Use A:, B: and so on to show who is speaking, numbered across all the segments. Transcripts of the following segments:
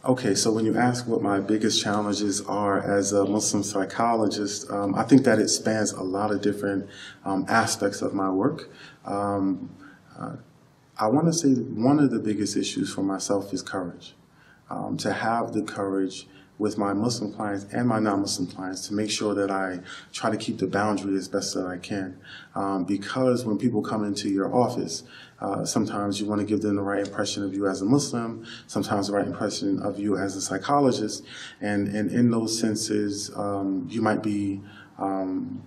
A: Okay, so when you ask what my biggest challenges are as a Muslim psychologist, I think that it spans a lot of different aspects of my work. I want to say one of the biggest issues for myself is courage. To have the courage with my Muslim clients and my non-Muslim clients to make sure that I try to keep the boundary as best that I can. Because when people come into your office, sometimes you want to give them the right impression of you as a Muslim, sometimes the right impression of you as a psychologist, and in those senses, you might be kind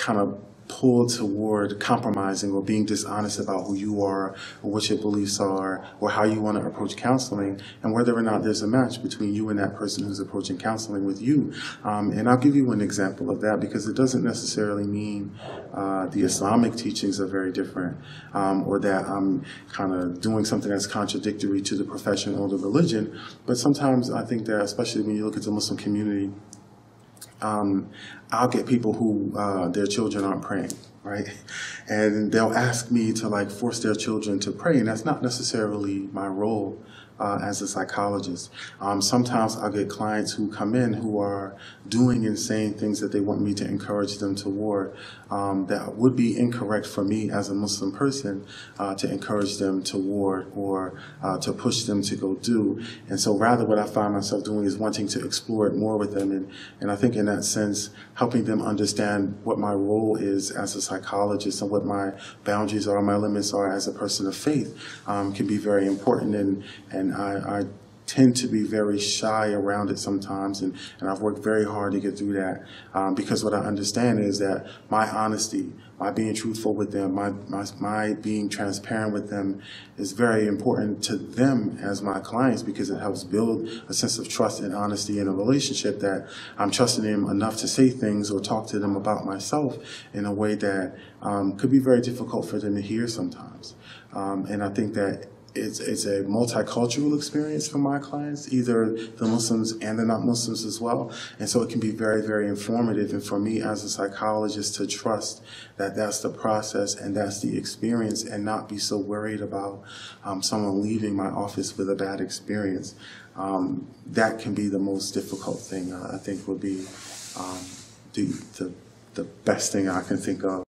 A: of pulled toward compromising or being dishonest about who you are or what your beliefs are or how you want to approach counseling and whether or not there's a match between you and that person who's approaching counseling with you. And I'll give you an example of that because it doesn't necessarily mean the Islamic teachings are very different or that I'm kind of doing something that's contradictory to the profession or the religion. But sometimes I think that, especially when you look at the Muslim community, I'll get people who their children aren't praying, right? And they'll ask me to like force their children to pray, and that's not necessarily my role as a psychologist. Sometimes I'll get clients who come in who are doing and saying things that they want me to encourage them toward that would be incorrect for me as a Muslim person to encourage them toward or to push them to go do. And so rather what I find myself doing is wanting to explore it more with them and I think in that sense helping them understand what my role is as a psychologist and what my boundaries are, my limits are as a person of faith can be very important and I tend to be very shy around it sometimes, and I've worked very hard to get through that because what I understand is that my honesty, my being truthful with them, my being transparent with them is very important to them as my clients because it helps build a sense of trust and honesty in a relationship that I'm trusting them enough to say things or talk to them about myself in a way that could be very difficult for them to hear sometimes. And I think that it's a multicultural experience for my clients, either the Muslims and the not-Muslims as well. And so it can be very, very informative. And for me as a psychologist to trust that that's the process and that's the experience and not be so worried about someone leaving my office with a bad experience, that can be the most difficult thing, I think would be the best thing I can think of.